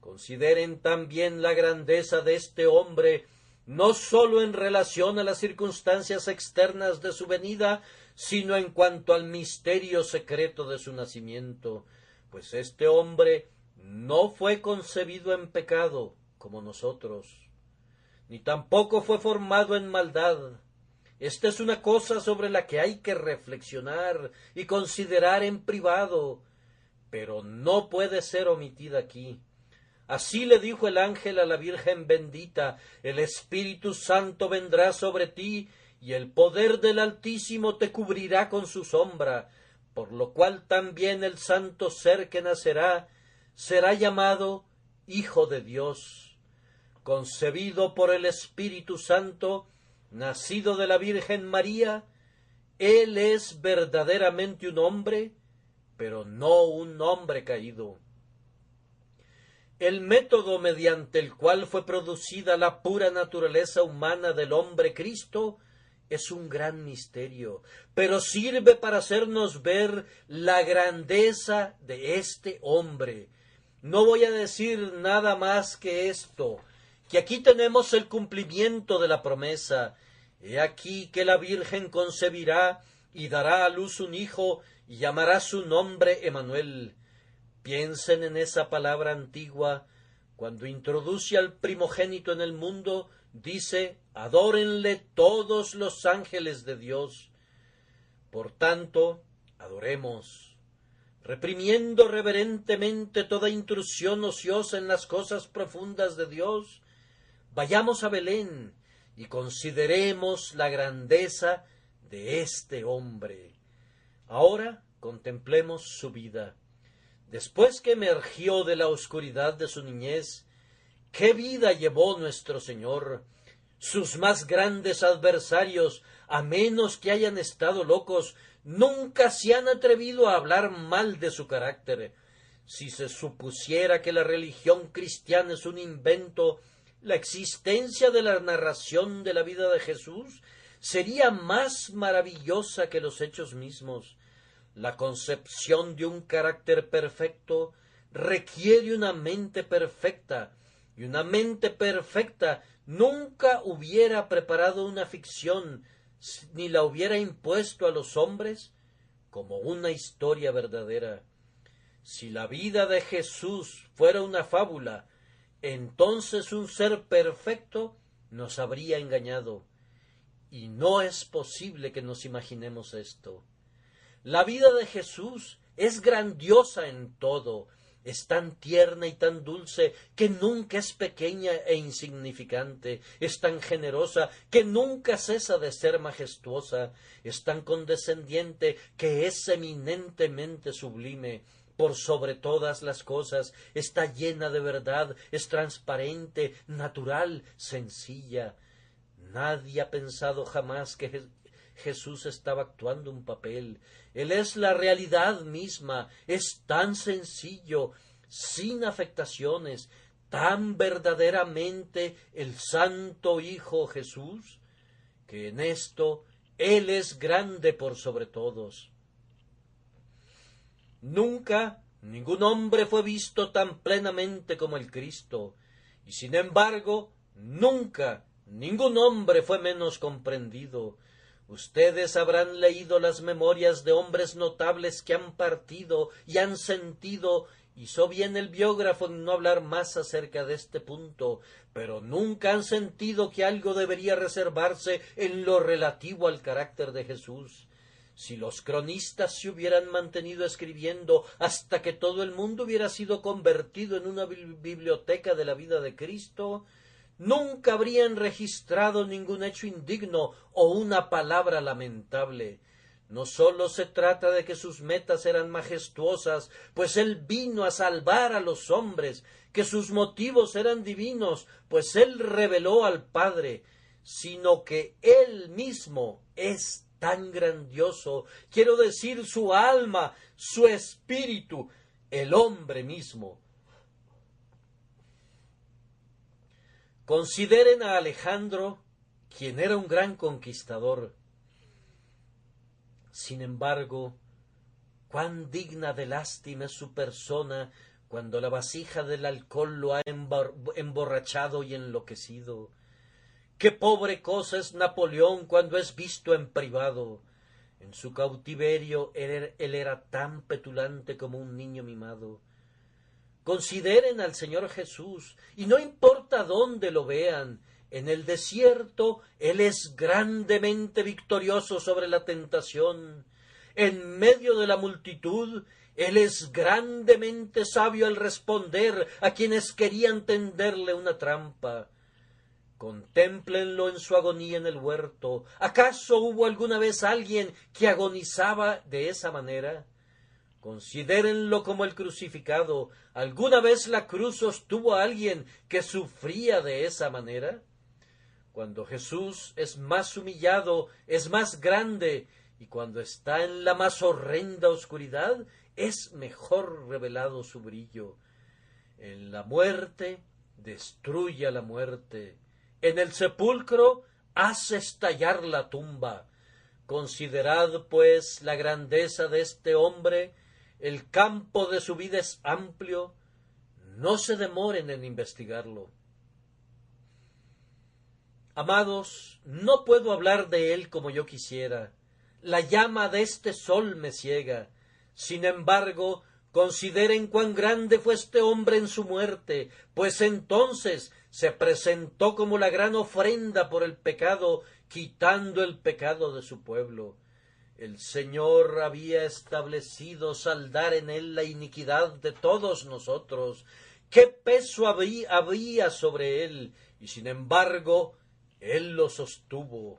Consideren también la grandeza de este hombre, no sólo en relación a las circunstancias externas de su venida, sino en cuanto al misterio secreto de su nacimiento, pues este hombre no fue concebido en pecado, como nosotros, ni tampoco fue formado en maldad. Esta es una cosa sobre la que hay que reflexionar y considerar en privado, pero no puede ser omitida aquí. Así le dijo el ángel a la Virgen bendita: el Espíritu Santo vendrá sobre ti, y el poder del Altísimo te cubrirá con su sombra, por lo cual también el santo ser que nacerá será llamado Hijo de Dios. Concebido por el Espíritu Santo, nacido de la Virgen María, él es verdaderamente un hombre, pero no un hombre caído. El método mediante el cual fue producida la pura naturaleza humana del hombre Cristo es un gran misterio, pero sirve para hacernos ver la grandeza de este hombre. No voy a decir nada más que esto, que aquí tenemos el cumplimiento de la promesa. He aquí que la Virgen concebirá y dará a luz un hijo, y llamará su nombre Emmanuel. Piensen en esa palabra antigua. Cuando introduce al primogénito en el mundo, dice: adórenle todos los ángeles de Dios. Por tanto, adoremos, reprimiendo reverentemente toda intrusión ociosa en las cosas profundas de Dios. Vayamos a Belén y consideremos la grandeza de este hombre. Ahora contemplemos su vida. Después que emergió de la oscuridad de su niñez, ¿qué vida llevó nuestro Señor? Sus más grandes adversarios, a menos que hayan estado locos, nunca se han atrevido a hablar mal de su carácter. Si se supusiera que la religión cristiana es un invento, la existencia de la narración de la vida de Jesús sería más maravillosa que los hechos mismos. La concepción de un carácter perfecto requiere una mente perfecta, y una mente perfecta nunca hubiera preparado una ficción, ni la hubiera impuesto a los hombres como una historia verdadera. Si la vida de Jesús fuera una fábula, entonces un ser perfecto nos habría engañado. Y no es posible que nos imaginemos esto. La vida de Jesús es grandiosa en todo, es tan tierna y tan dulce que nunca es pequeña e insignificante, es tan generosa que nunca cesa de ser majestuosa, es tan condescendiente que es eminentemente sublime. Por sobre todas las cosas, está llena de verdad, es transparente, natural, sencilla. Nadie ha pensado jamás que Jesús estaba actuando un papel. Él es la realidad misma, es tan sencillo, sin afectaciones, tan verdaderamente el Santo Hijo Jesús, que en esto Él es grande por sobre todos. Nunca ningún hombre fue visto tan plenamente como el Cristo, y sin embargo, nunca ningún hombre fue menos comprendido. Ustedes habrán leído las memorias de hombres notables que han partido y han sentido. Hizo bien el biógrafo en no hablar más acerca de este punto, pero nunca han sentido que algo debería reservarse en lo relativo al carácter de Jesús. Si los cronistas se hubieran mantenido escribiendo hasta que todo el mundo hubiera sido convertido en una biblioteca de la vida de Cristo, nunca habrían registrado ningún hecho indigno o una palabra lamentable. No sólo se trata de que sus metas eran majestuosas, pues Él vino a salvar a los hombres, que sus motivos eran divinos, pues Él reveló al Padre, sino que Él mismo es tan grandioso, quiero decir su alma, su espíritu, el hombre mismo. Consideren a Alejandro, quien era un gran conquistador. Sin embargo, cuán digna de lástima es su persona cuando la vasija del alcohol lo ha emborrachado y enloquecido. Qué pobre cosa es Napoleón cuando es visto en privado. En su cautiverio él era tan petulante como un niño mimado. Consideren al Señor Jesús, y no importa dónde lo vean, en el desierto Él es grandemente victorioso sobre la tentación. En medio de la multitud, Él es grandemente sabio al responder a quienes querían tenderle una trampa. Contémplenlo en su agonía en el huerto. ¿Acaso hubo alguna vez alguien que agonizaba de esa manera? Considérenlo como el crucificado. ¿Alguna vez la cruz sostuvo a alguien que sufría de esa manera? Cuando Jesús es más humillado, es más grande, y cuando está en la más horrenda oscuridad, es mejor revelado su brillo. En la muerte, destruye a la muerte. En el sepulcro, hace estallar la tumba. Considerad, pues, la grandeza de este hombre. El campo de su vida es amplio. No se demoren en investigarlo. Amados, no puedo hablar de él como yo quisiera. La llama de este sol me ciega. Sin embargo, consideren cuán grande fue este hombre en su muerte, pues entonces se presentó como la gran ofrenda por el pecado, quitando el pecado de su pueblo. El Señor había establecido saldar en él la iniquidad de todos nosotros. ¿Qué peso había sobre él? Y sin embargo, él lo sostuvo.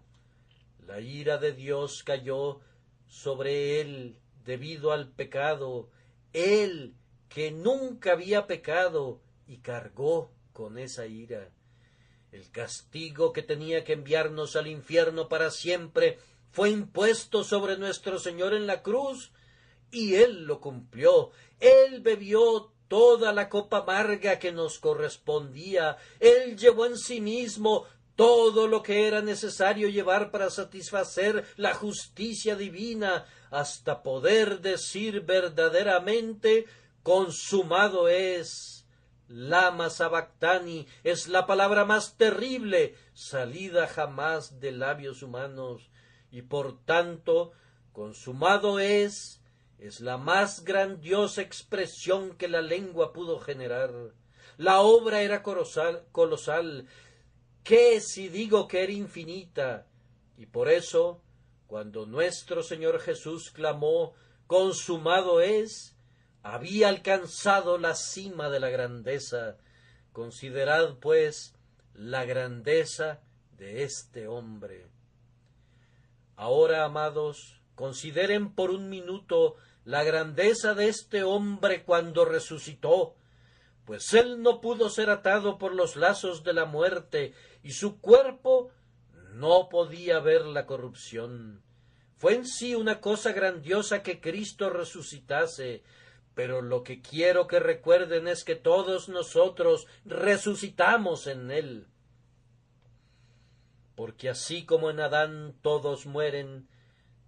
La ira de Dios cayó sobre él debido al pecado. Él, que nunca había pecado, y cargó con esa ira. El castigo que tenía que enviarnos al infierno para siempre fue impuesto sobre nuestro Señor en la cruz, y Él lo cumplió. Él bebió toda la copa amarga que nos correspondía. Él llevó en sí mismo todo lo que era necesario llevar para satisfacer la justicia divina, hasta poder decir verdaderamente: consumado es. Lama sabactani es la palabra más terrible salida jamás de labios humanos. y por tanto, consumado es la más grandiosa expresión que la lengua pudo generar. La obra era colosal, ¿qué si digo que era infinita? Y por eso, cuando nuestro Señor Jesús clamó, consumado es, había alcanzado la cima de la grandeza. Considerad, pues, la grandeza de este hombre. Ahora, amados, consideren por un minuto la grandeza de este hombre cuando resucitó, pues él no pudo ser atado por los lazos de la muerte, y su cuerpo no podía ver la corrupción. Fue en sí una cosa grandiosa que Cristo resucitase, pero lo que quiero que recuerden es que todos nosotros resucitamos en él. Porque así como en Adán todos mueren,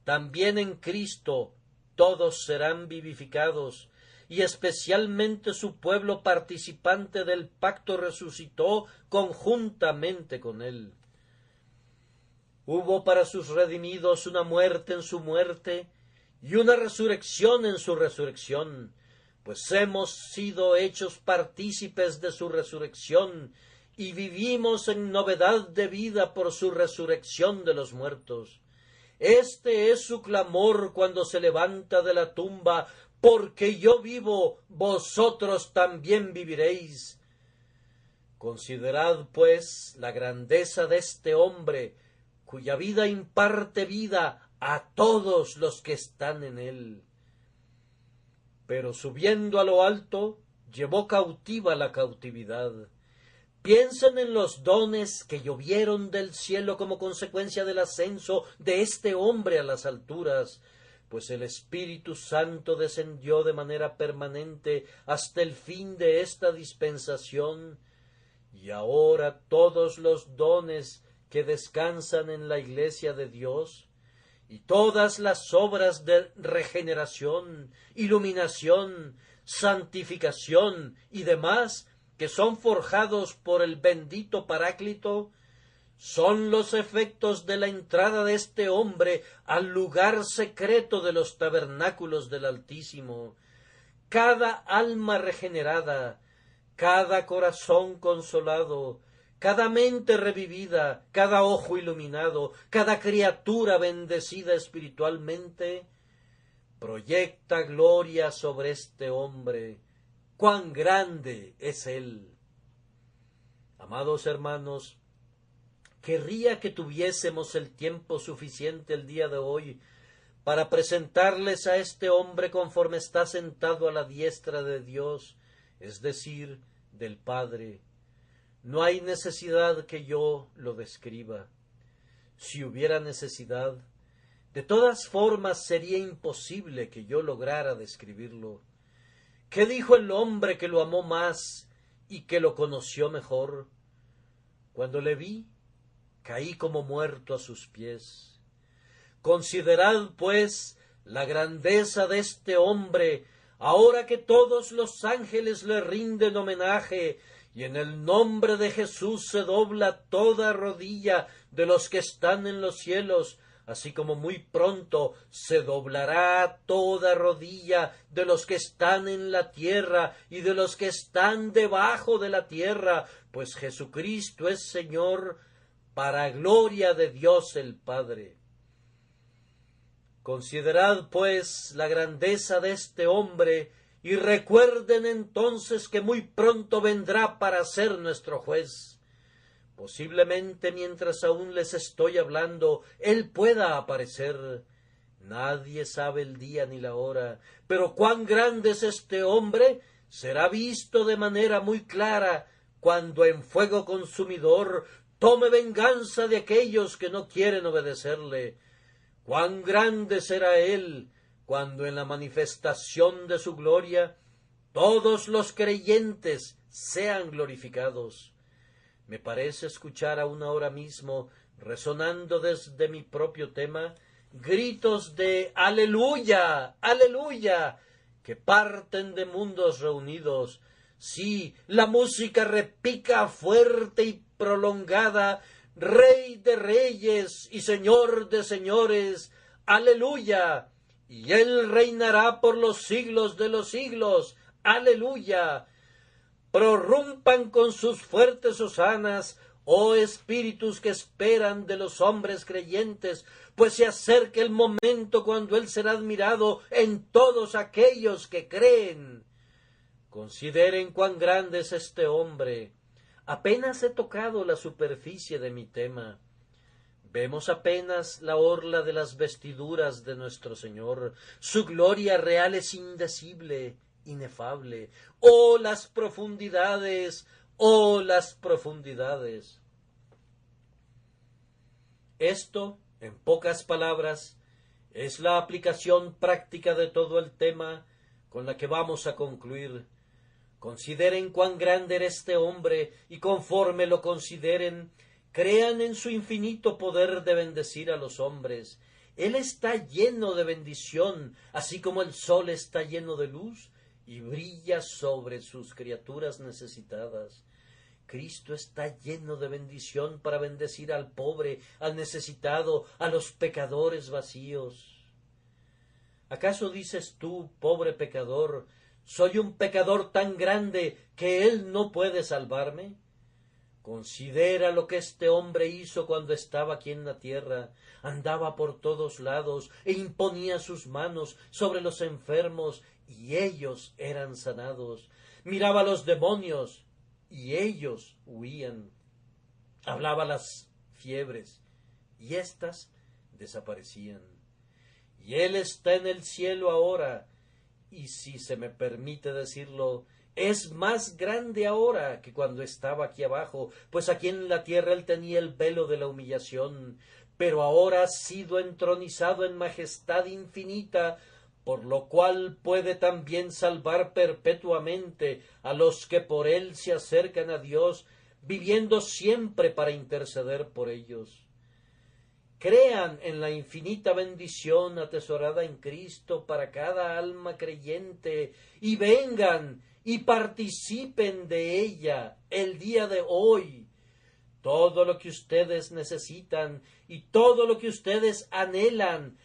también en Cristo todos serán vivificados, y especialmente su pueblo participante del pacto resucitó conjuntamente con él. Hubo para sus redimidos una muerte en su muerte y una resurrección en su resurrección, pues hemos sido hechos partícipes de su resurrección y vivimos en novedad de vida por su resurrección de los muertos. Este es su clamor cuando se levanta de la tumba: porque yo vivo, vosotros también viviréis. Considerad, pues, la grandeza de este hombre, cuya vida imparte vida a todos los que están en él. Pero subiendo a lo alto, llevó cautiva la cautividad. Piensen en los dones que llovieron del cielo como consecuencia del ascenso de este hombre a las alturas, pues el Espíritu Santo descendió de manera permanente hasta el fin de esta dispensación, y ahora todos los dones que descansan en la Iglesia de Dios, y todas las obras de regeneración, iluminación, santificación y demás, que son forjados por el bendito Paráclito, son los efectos de la entrada de este hombre al lugar secreto de los tabernáculos del Altísimo. Cada alma regenerada, cada corazón consolado, cada mente revivida, cada ojo iluminado, cada criatura bendecida espiritualmente, proyecta gloria sobre este hombre. ¡Cuán grande es él! Amados hermanos, querría que tuviésemos el tiempo suficiente el día de hoy para presentarles a este hombre conforme está sentado a la diestra de Dios, es decir, del Padre. No hay necesidad que yo lo describa. Si hubiera necesidad, de todas formas sería imposible que yo lograra describirlo. ¿Qué dijo el hombre que lo amó más y que lo conoció mejor? Cuando le vi, caí como muerto a sus pies. Considerad, pues, la grandeza de este hombre, ahora que todos los ángeles le rinden homenaje, y en el nombre de Jesús se dobla toda rodilla de los que están en los cielos, así como muy pronto se doblará toda rodilla de los que están en la tierra y de los que están debajo de la tierra, pues Jesucristo es Señor, para gloria de Dios el Padre. Considerad, pues, la grandeza de este hombre, y recuerden entonces que muy pronto vendrá para ser nuestro juez. Posiblemente mientras aún les estoy hablando, él pueda aparecer. Nadie sabe el día ni la hora, pero cuán grande es este hombre será visto de manera muy clara cuando en fuego consumidor tome venganza de aquellos que no quieren obedecerle. Cuán grande será él cuando en la manifestación de su gloria todos los creyentes sean glorificados. Me parece escuchar aún ahora mismo, resonando desde mi propio tema, gritos de ¡Aleluya! ¡Aleluya!, que parten de mundos reunidos. Sí, la música repica fuerte y prolongada, Rey de reyes y Señor de señores. Aleluya. Y Él reinará por los siglos de los siglos. Aleluya. Prorrumpan con sus fuertes hosanas, oh espíritus que esperan de los hombres creyentes, pues se acerca el momento cuando Él será admirado en todos aquellos que creen. Consideren cuán grande es este hombre. Apenas he tocado la superficie de mi tema. Vemos apenas la orla de las vestiduras de nuestro Señor. Su gloria real es indecible, inefable. ¡Oh, las profundidades! ¡Oh, las profundidades! Esto, en pocas palabras, es la aplicación práctica de todo el tema con la que vamos a concluir. Consideren cuán grande era este hombre y conforme lo consideren, crean en su infinito poder de bendecir a los hombres. Él está lleno de bendición, así como el sol está lleno de luz y brilla sobre sus criaturas necesitadas. Cristo está lleno de bendición para bendecir al pobre, al necesitado, a los pecadores vacíos. ¿Acaso dices tú, pobre pecador, soy un pecador tan grande que Él no puede salvarme? Considera lo que este hombre hizo cuando estaba aquí en la tierra. Andaba por todos lados e imponía sus manos sobre los enfermos y ellos eran sanados. Miraba a los demonios y ellos huían. Hablaba a las fiebres y éstas desaparecían. Y Él está en el cielo ahora, y si se me permite decirlo, es más grande ahora que cuando estaba aquí abajo, pues aquí en la tierra Él tenía el velo de la humillación, pero ahora ha sido entronizado en majestad infinita, por lo cual puede también salvar perpetuamente a los que por Él se acercan a Dios, viviendo siempre para interceder por ellos. Crean en la infinita bendición atesorada en Cristo para cada alma creyente y vengan y participen de ella el día de hoy. Todo lo que ustedes necesitan y todo lo que ustedes anhelan,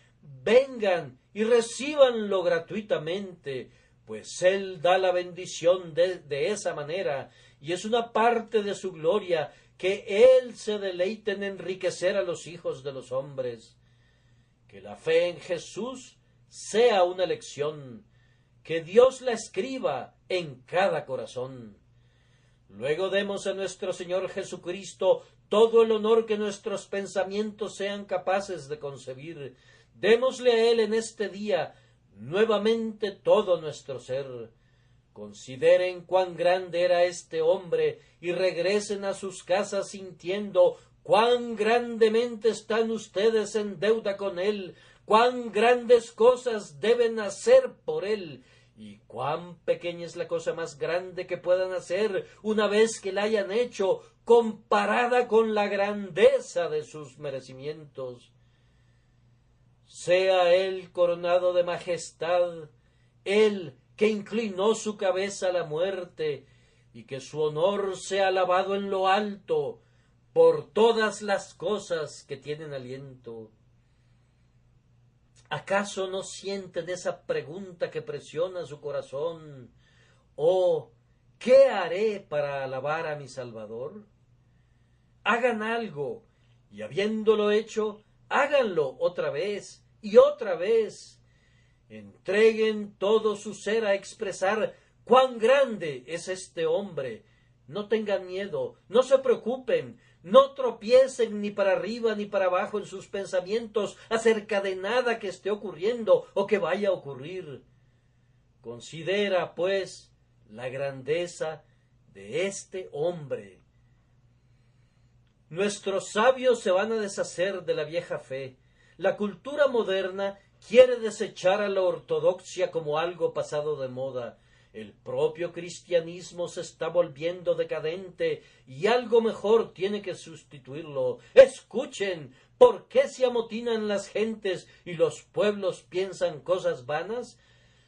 vengan y recíbanlo gratuitamente, pues Él da la bendición de esa manera y es una parte de su gloria que Él se deleite en enriquecer a los hijos de los hombres. Que la fe en Jesús sea una lección, que Dios la escriba en cada corazón. Luego demos a nuestro Señor Jesucristo todo el honor que nuestros pensamientos sean capaces de concebir. Démosle a Él en este día nuevamente todo nuestro ser. Consideren cuán grande era este hombre y regresen a sus casas sintiendo cuán grandemente están ustedes en deuda con Él, cuán grandes cosas deben hacer por Él y cuán pequeña es la cosa más grande que puedan hacer una vez que la hayan hecho, comparada con la grandeza de sus merecimientos. Sea Él coronado de majestad, Él que inclinó su cabeza a la muerte, y que su honor sea alabado en lo alto por todas las cosas que tienen aliento. ¿Acaso no sienten esa pregunta que presiona su corazón? Oh, ¿qué haré para alabar a mi Salvador? Hagan algo, y habiéndolo hecho, háganlo otra vez y otra vez. Entreguen todo su ser a expresar cuán grande es este hombre. No tengan miedo, no se preocupen, no tropiecen ni para arriba ni para abajo en sus pensamientos acerca de nada que esté ocurriendo o que vaya a ocurrir. Considera, pues, la grandeza de este hombre. Nuestros sabios se van a deshacer de la vieja fe. La cultura moderna quiere desechar a la ortodoxia como algo pasado de moda. El propio cristianismo se está volviendo decadente y algo mejor tiene que sustituirlo. Escuchen, ¿por qué se amotinan las gentes y los pueblos piensan cosas vanas?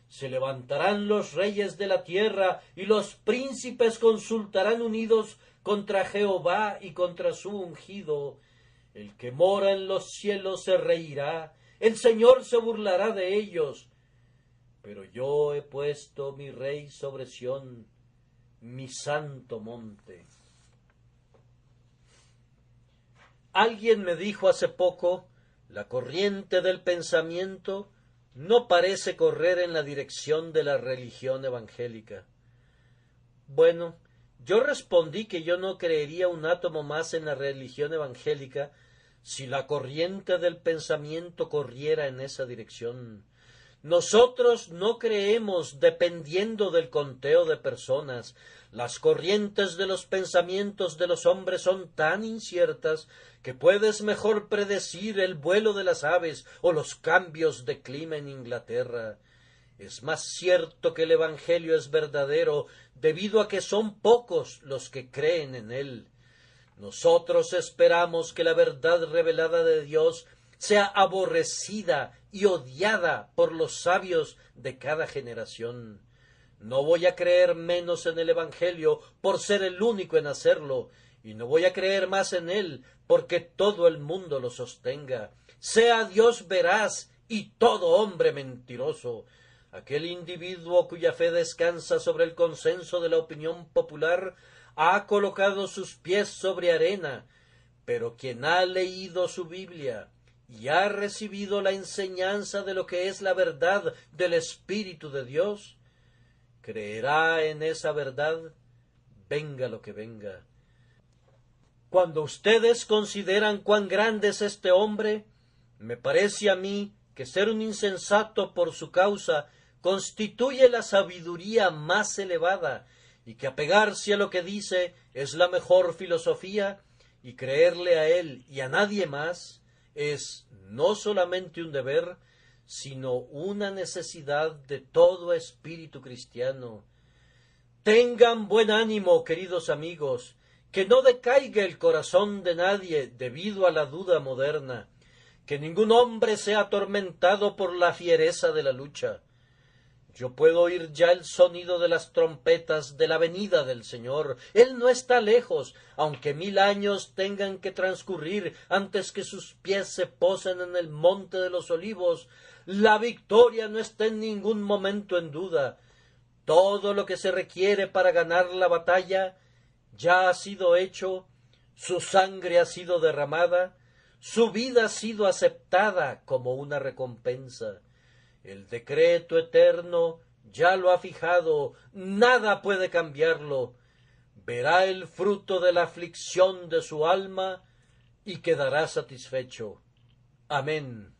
Se levantarán los reyes de la tierra y los príncipes consultarán unidos contra Jehová y contra su ungido. El que mora en los cielos se reirá, el Señor se burlará de ellos. Pero yo he puesto mi rey sobre Sión, mi santo monte. Alguien me dijo hace poco, la corriente del pensamiento no parece correr en la dirección de la religión evangélica. Bueno, yo respondí que yo no creería un átomo más en la religión evangélica si la corriente del pensamiento corriera en esa dirección. Nosotros no creemos dependiendo del conteo de personas. Las corrientes de los pensamientos de los hombres son tan inciertas que puedes mejor predecir el vuelo de las aves o los cambios de clima en Inglaterra. Es más cierto que el Evangelio es verdadero debido a que son pocos los que creen en él. Nosotros esperamos que la verdad revelada de Dios sea aborrecida y odiada por los sabios de cada generación. No voy a creer menos en el Evangelio por ser el único en hacerlo, y no voy a creer más en él porque todo el mundo lo sostenga. Sea Dios veraz y todo hombre mentiroso. Aquel individuo cuya fe descansa sobre el consenso de la opinión popular ha colocado sus pies sobre arena, pero quien ha leído su Biblia y ha recibido la enseñanza de lo que es la verdad del Espíritu de Dios, creerá en esa verdad, venga lo que venga. Cuando ustedes consideran cuán grande es este hombre, me parece a mí que ser un insensato por su causa constituye la sabiduría más elevada, y que apegarse a lo que dice es la mejor filosofía, y creerle a él y a nadie más es no solamente un deber, sino una necesidad de todo espíritu cristiano. Tengan buen ánimo, queridos amigos, que no decaiga el corazón de nadie debido a la duda moderna, que ningún hombre sea atormentado por la fiereza de la lucha. Yo puedo oír ya el sonido de las trompetas de la venida del Señor. Él no está lejos, aunque 1000 años tengan que transcurrir antes que sus pies se posen en el monte de los olivos. La victoria no está en ningún momento en duda. Todo lo que se requiere para ganar la batalla ya ha sido hecho, su sangre ha sido derramada, su vida ha sido aceptada como una recompensa. El decreto eterno ya lo ha fijado, nada puede cambiarlo. Verá el fruto de la aflicción de su alma y quedará satisfecho. Amén.